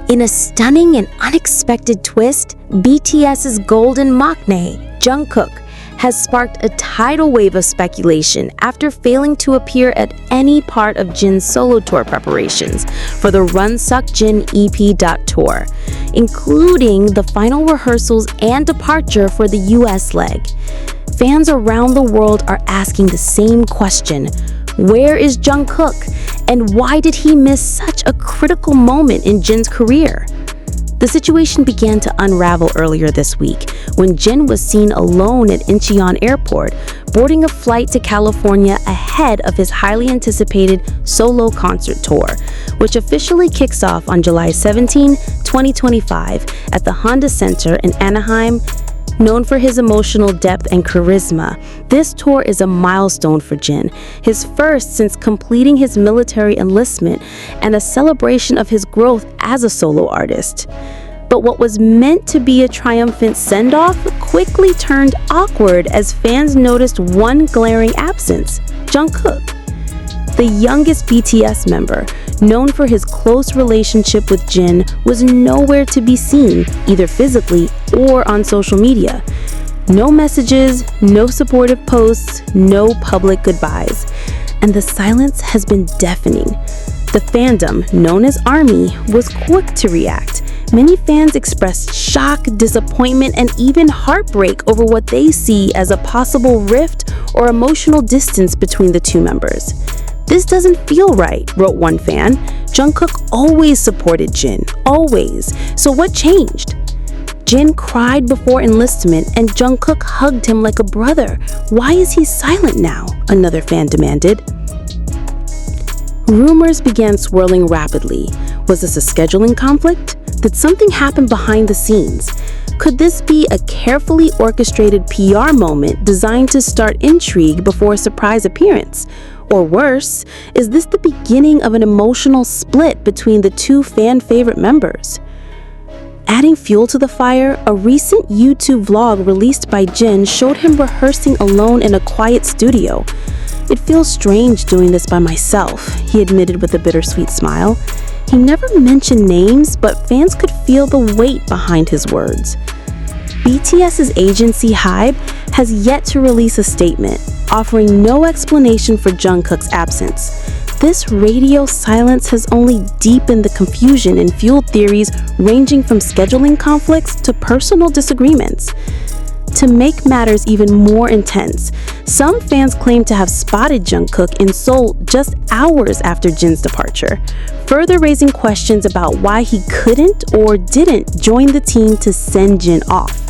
In a stunning and unexpected twist, BTS's golden maknae, Jungkook, has sparked a tidal wave of speculation after failing to appear at any part of Jin's solo tour preparations for the Run Suck Jin EP tour, including the final rehearsals and departure for the US leg. Fans around the world are asking the same question: where is Jungkook, and why did he miss such a critical moment in Jin's career? The situation began to unravel earlier this week when Jin was seen alone at Incheon Airport, boarding a flight to California ahead of his highly anticipated solo concert tour, which officially kicks off on July 17, 2025 at the Honda Center in Anaheim. Known for his emotional depth and charisma, this tour is a milestone for Jin, his first since completing his military enlistment and a celebration of his growth as a solo artist. But what was meant to be a triumphant send-off quickly turned awkward as fans noticed one glaring absence: Jungkook. The youngest BTS member, known for his close relationship with Jin, was nowhere to be seen, either physically or on social media. No messages, no supportive posts, no public goodbyes. And the silence has been deafening. The fandom, known as ARMY, was quick to react. Many fans expressed shock, disappointment, and even heartbreak over what they see as a possible rift or emotional distance between the two members. "This doesn't feel right," wrote one fan. "Jungkook always supported Jin, always. So what changed?" Jin cried before enlistment and Jungkook hugged him like a brother. "Why is he silent now?" another fan demanded. Rumors began swirling rapidly. Was this a scheduling conflict? Did something happen behind the scenes? Could this be a carefully orchestrated PR moment designed to start intrigue before a surprise appearance? Or worse, is this the beginning of an emotional split between the two fan-favorite members? Adding fuel to the fire, a recent YouTube vlog released by Jin showed him rehearsing alone in a quiet studio. "It feels strange doing this by myself," he admitted with a bittersweet smile. He never mentioned names, but fans could feel the weight behind his words. BTS's agency HYBE has yet to release a statement, offering no explanation for Jungkook's absence. This radio silence has only deepened the confusion and fueled theories ranging from scheduling conflicts to personal disagreements. To make matters even more intense, some fans claim to have spotted Jungkook in Seoul just hours after Jin's departure, further raising questions about why he couldn't or didn't join the team to send Jin off.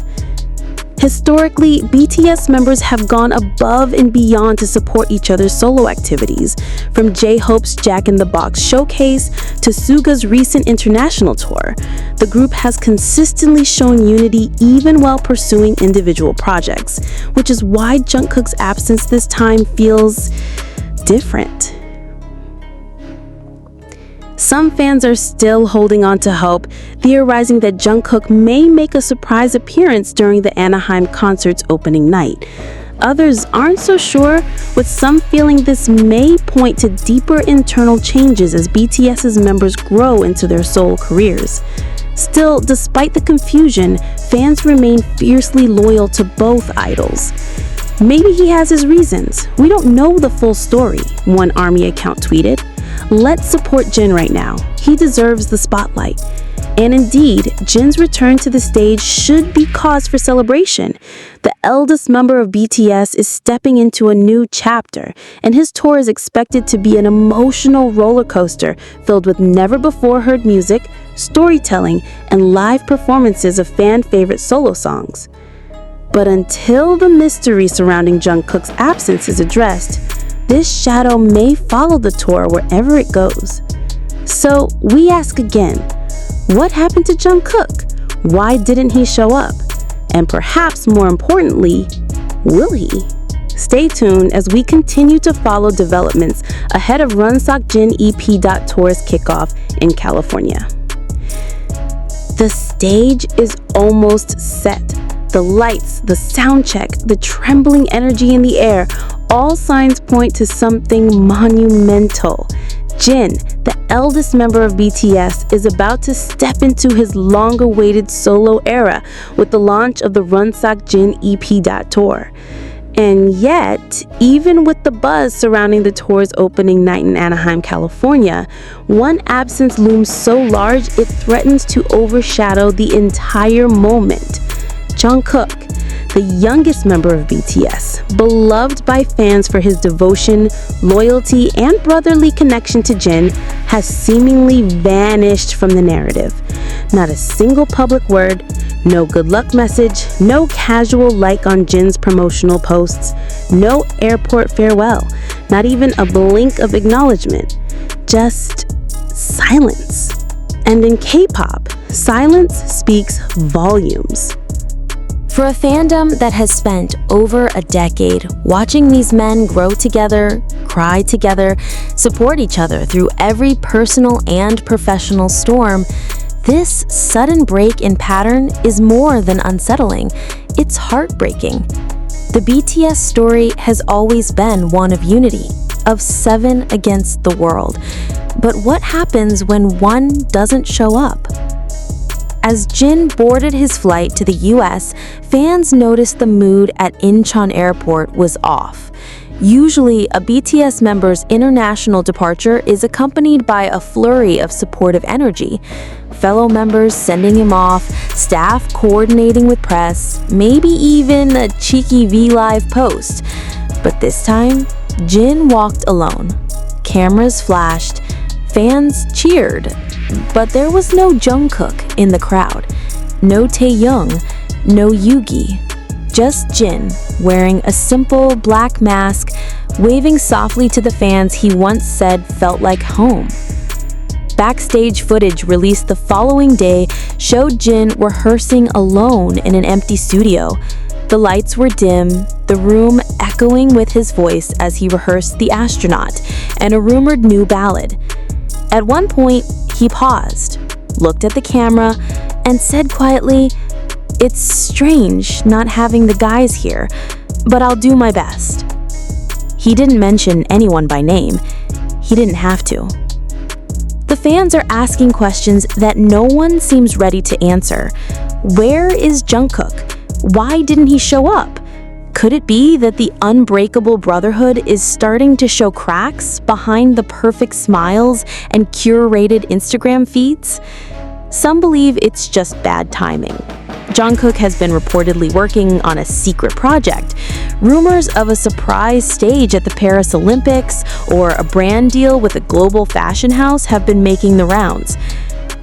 Historically, BTS members have gone above and beyond to support each other's solo activities, from J-Hope's Jack in the Box showcase to Suga's recent international tour. The group has consistently shown unity even while pursuing individual projects, which is why Jungkook's absence this time feels different. Some fans are still holding on to hope, theorizing that Jungkook may make a surprise appearance during the Anaheim concert's opening night. Others aren't so sure, with some feeling this may point to deeper internal changes as BTS's members grow into their solo careers. Still, despite the confusion, fans remain fiercely loyal to both idols. "Maybe he has his reasons. We don't know the full story," one ARMY account tweeted. "Let's support Jin right now. He deserves the spotlight." And indeed, Jin's return to the stage should be cause for celebration. The eldest member of BTS is stepping into a new chapter, and his tour is expected to be an emotional roller coaster filled with never-before-heard music, storytelling, and live performances of fan-favorite solo songs. But until the mystery surrounding Jungkook's absence is addressed, this shadow may follow the tour wherever it goes. So we ask again, what happened to Jungkook? Why didn't he show up? And perhaps more importantly, will he? Stay tuned as we continue to follow developments ahead of Run Suck Jin EP Tour's kickoff in California. The stage is almost set. The lights, the sound check, the trembling energy in the air, all signs point to something monumental. Jin, the eldest member of BTS, is about to step into his long-awaited solo era with the launch of the Runsak Jin EP tour. And yet, even with the buzz surrounding the tour's opening night in Anaheim, California, one absence looms so large it threatens to overshadow the entire moment. Jungkook, the youngest member of BTS, beloved by fans for his devotion, loyalty, and brotherly connection to Jin, has seemingly vanished from the narrative. Not a single public word, no good luck message, no casual like on Jin's promotional posts, no airport farewell, not even a blink of acknowledgement, just silence. And in K-pop, silence speaks volumes. For a fandom that has spent over a decade watching these men grow together, cry together, support each other through every personal and professional storm, this sudden break in pattern is more than unsettling. It's heartbreaking. The BTS story has always been one of unity, of 7 against the world. But what happens when one doesn't show up? As Jin boarded his flight to the US, fans noticed the mood at Incheon Airport was off. Usually, a BTS member's international departure is accompanied by a flurry of supportive energy. Fellow members sending him off, staff coordinating with press, maybe even a cheeky V-Live post. But this time, Jin walked alone. Cameras flashed, fans cheered. But there was no Jungkook in the crowd, no Taehyung, no Yugi, just Jin wearing a simple black mask, waving softly to the fans he once said felt like home. Backstage footage released the following day showed Jin rehearsing alone in an empty studio. The lights were dim, the room echoing with his voice as he rehearsed The Astronaut and a rumored new ballad. At one point, he paused, looked at the camera, and said quietly, "It's strange not having the guys here, but I'll do my best." He didn't mention anyone by name. He didn't have to. The fans are asking questions that no one seems ready to answer. Where is Jungkook? Why didn't he show up? Could it be that the unbreakable brotherhood is starting to show cracks behind the perfect smiles and curated Instagram feeds? Some believe it's just bad timing. Jungkook has been reportedly working on a secret project. Rumors of a surprise stage at the Paris Olympics or a brand deal with a global fashion house have been making the rounds.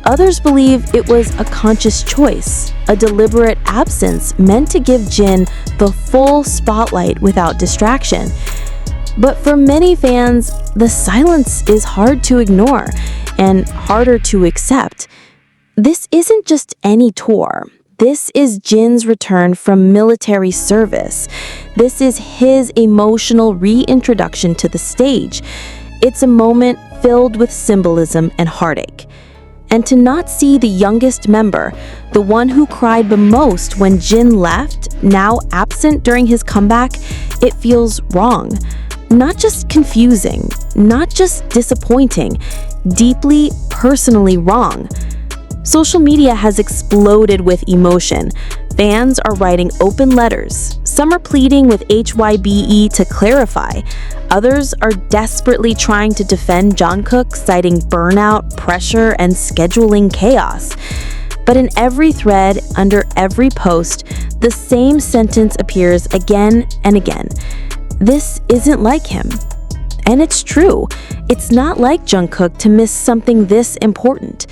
Others believe it was a conscious choice, a deliberate absence meant to give Jin the full spotlight without distraction. But for many fans, the silence is hard to ignore and harder to accept. This isn't just any tour. This is Jin's return from military service. This is his emotional reintroduction to the stage. It's a moment filled with symbolism and heartache. And to not see the youngest member, the one who cried the most when Jin left, now absent during his comeback, it feels wrong. Not just confusing, not just disappointing, deeply personally wrong. Social media has exploded with emotion. Fans are writing open letters. Some are pleading with HYBE to clarify. Others are desperately trying to defend Jungkook, citing burnout, pressure, and scheduling chaos. But in every thread, under every post, the same sentence appears again and again. This isn't like him. And it's true. It's not like Jungkook to miss something this important.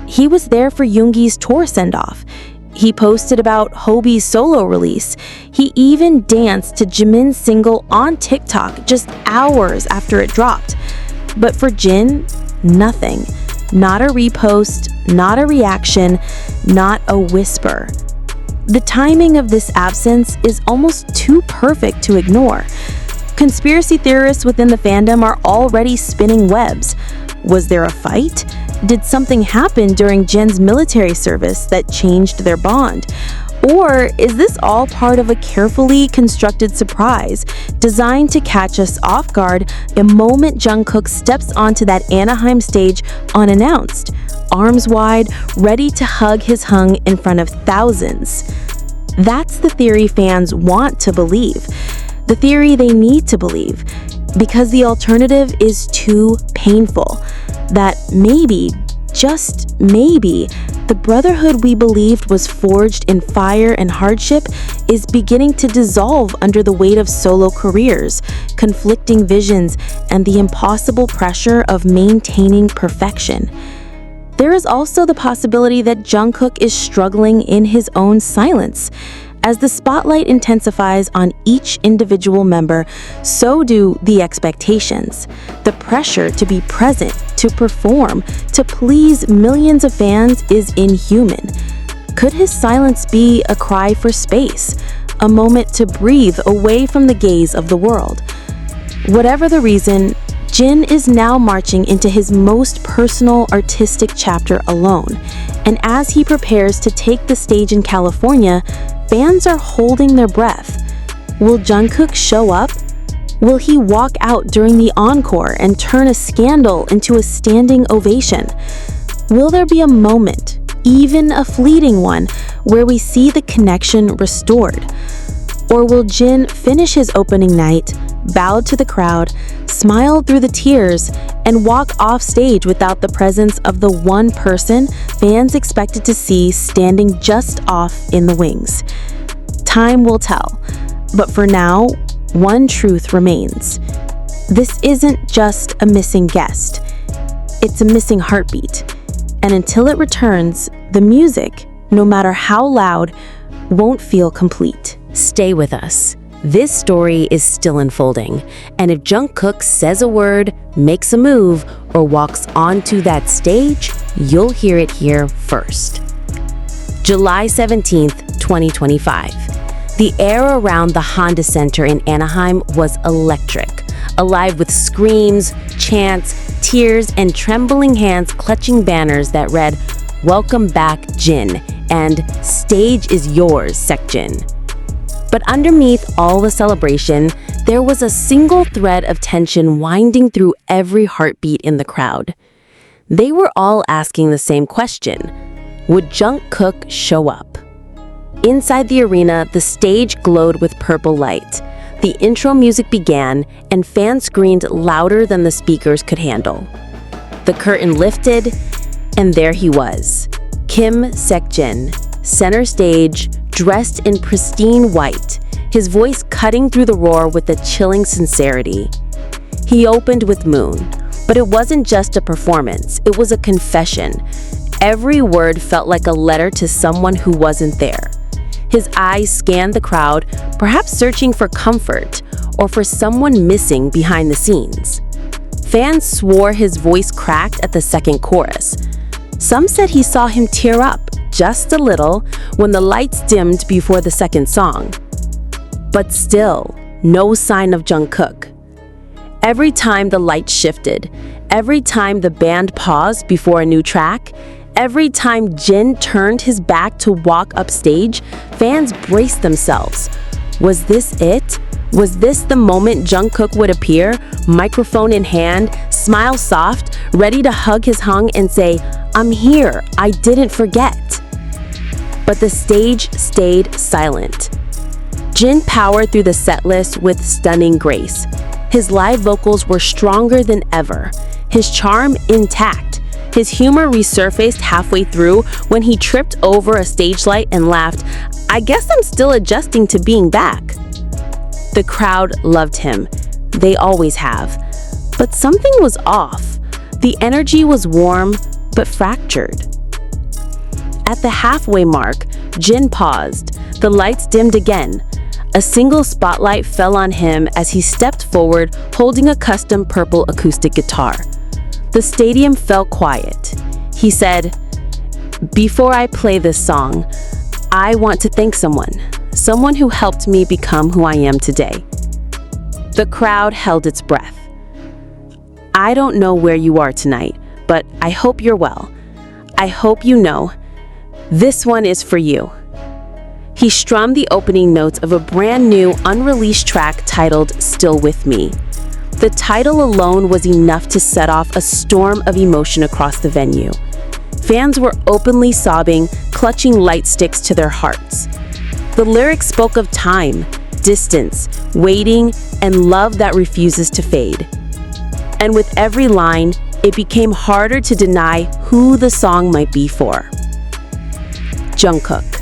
He was there for Yoongi's tour send-off. He posted about Hobi's solo release. He even danced to Jimin's single on TikTok just hours after it dropped. But for Jin, nothing. Not a repost, not a reaction, not a whisper. The timing of this absence is almost too perfect to ignore. Conspiracy theorists within the fandom are already spinning webs. Was there a fight? Did something happen during Jin's military service that changed their bond? Or is this all part of a carefully constructed surprise designed to catch us off guard the moment Jungkook steps onto that Anaheim stage unannounced, arms wide, ready to hug his hung in front of thousands? That's the theory fans want to believe, the theory they need to believe, because the alternative is too painful. That maybe, just maybe, the brotherhood we believed was forged in fire and hardship is beginning to dissolve under the weight of solo careers, conflicting visions, and the impossible pressure of maintaining perfection. There is also the possibility that Jungkook is struggling in his own silence. As the spotlight intensifies on each individual member, so do the expectations. The pressure to be present, to perform, to please millions of fans is inhuman. Could his silence be a cry for space, a moment to breathe away from the gaze of the world? Whatever the reason, Jin is now marching into his most personal artistic chapter alone. And as he prepares to take the stage in California, fans are holding their breath. Will Jungkook show up? Will he walk out during the encore and turn a scandal into a standing ovation? Will there be a moment, even a fleeting one, where we see the connection restored? Or will Jin finish his opening night, bow to the crowd, smile through the tears, and walk off stage without the presence of the one person fans expected to see standing just off in the wings? Time will tell, but for now, one truth remains. This isn't just a missing guest, it's a missing heartbeat. And until it returns, the music, no matter how loud, won't feel complete. Stay with us. This story is still unfolding, and if Jungkook says a word, makes a move, or walks onto that stage, you'll hear it here first. July 17th, 2025. The air around the Honda Center in Anaheim was electric, alive with screams, chants, tears, and trembling hands clutching banners that read, "Welcome back, Jin," and "Stage is yours, Sekjin." But underneath all the celebration, there was a single thread of tension winding through every heartbeat in the crowd. They were all asking the same question: would Jungkook show up? Inside the arena, the stage glowed with purple light. The intro music began, and fans screamed louder than the speakers could handle. The curtain lifted, and there he was, Kim Sekjin, center stage, dressed in pristine white, his voice cutting through the roar with a chilling sincerity. He opened with Moon, but it wasn't just a performance, it was a confession. Every word felt like a letter to someone who wasn't there. His eyes scanned the crowd, perhaps searching for comfort or for someone missing behind the scenes. Fans swore his voice cracked at the second chorus. Some said he saw him tear up just a little when the lights dimmed before the second song. But still, no sign of Jungkook. Every time the lights shifted, every time the band paused before a new track, every time Jin turned his back to walk upstage, fans braced themselves. Was this it? Was this the moment Jungkook would appear, microphone in hand, smile soft, ready to hug his hung and say, "I'm here, I didn't forget"? But the stage stayed silent. Jin powered through the setlist with stunning grace. His live vocals were stronger than ever, his charm intact. His humor resurfaced halfway through when he tripped over a stage light and laughed, "I guess I'm still adjusting to being back." The crowd loved him. They always have. But something was off. The energy was warm, but fractured. At the halfway mark, Jin paused. The lights dimmed again. A single spotlight fell on him as he stepped forward, holding a custom purple acoustic guitar. The stadium fell quiet. He said, "Before I play this song, I want to thank someone who helped me become who I am today." The crowd held its breath. "I don't know where you are tonight, but I hope you're well. I hope you know this one is for you." He strummed the opening notes of a brand new, unreleased track titled Still With Me. The title alone was enough to set off a storm of emotion across the venue. Fans were openly sobbing, clutching light sticks to their hearts. The lyrics spoke of time, distance, waiting, and love that refuses to fade. And with every line, it became harder to deny who the song might be for. Jungkook.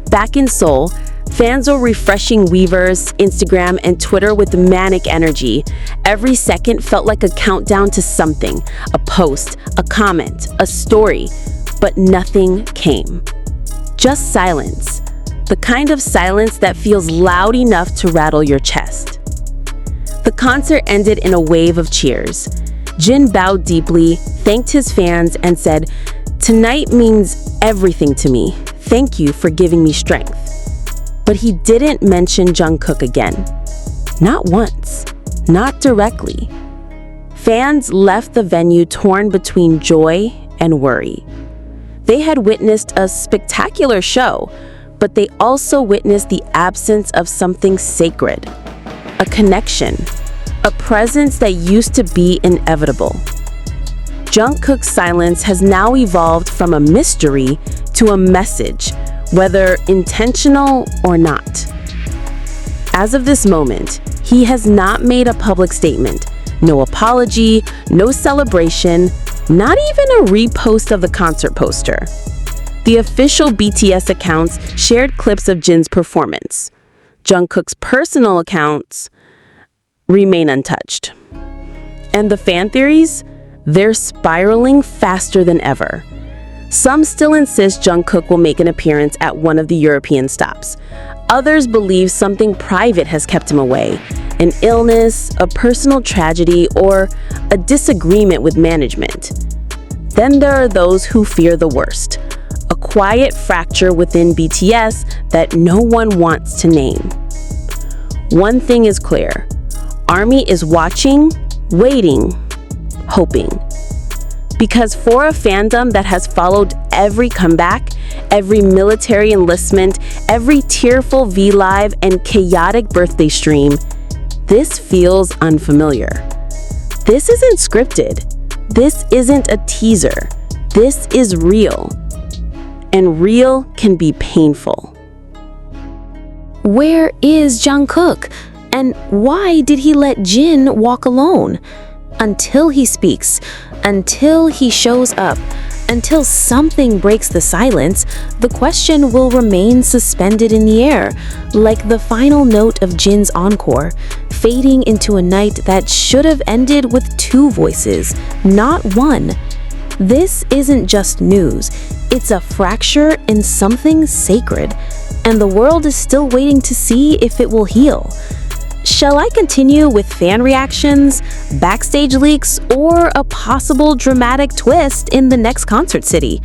Back in Seoul, fans were refreshing Weverse, Instagram, and Twitter with manic energy. Every second felt like a countdown to something, a post, a comment, a story, but nothing came. Just silence, the kind of silence that feels loud enough to rattle your chest. The concert ended in a wave of cheers. Jin bowed deeply, thanked his fans, and said, "Tonight means everything to me. Thank you for giving me strength." But he didn't mention Jungkook again. Not once. Not directly. Fans left the venue torn between joy and worry. They had witnessed a spectacular show, but they also witnessed the absence of something sacred. A connection. A presence that used to be inevitable. Jungkook's silence has now evolved from a mystery to a message, whether intentional or not. As of this moment, he has not made a public statement, no apology, no celebration, not even a repost of the concert poster. The official BTS accounts shared clips of Jin's performance. Jungkook's personal accounts remain untouched. And the fan theories? They're spiraling faster than ever. Some still insist Jungkook will make an appearance at one of the European stops. Others believe something private has kept him away, an illness, a personal tragedy, or a disagreement with management. Then there are those who fear the worst, a quiet fracture within BTS that no one wants to name. One thing is clear, ARMY is watching, waiting, hoping. Because for a fandom that has followed every comeback, every military enlistment, every tearful V-Live, and chaotic birthday stream, this feels unfamiliar. This isn't scripted. This isn't a teaser. This is real. And real can be painful. Where is Jungkook? And why did he let Jin walk alone? Until he speaks, until he shows up, until something breaks the silence, the question will remain suspended in the air, like the final note of Jin's encore, fading into a night that should have ended with two voices, not one. This isn't just news, it's a fracture in something sacred, and the world is still waiting to see if it will heal. Shall I continue with fan reactions, backstage leaks, or a possible dramatic twist in the next concert city?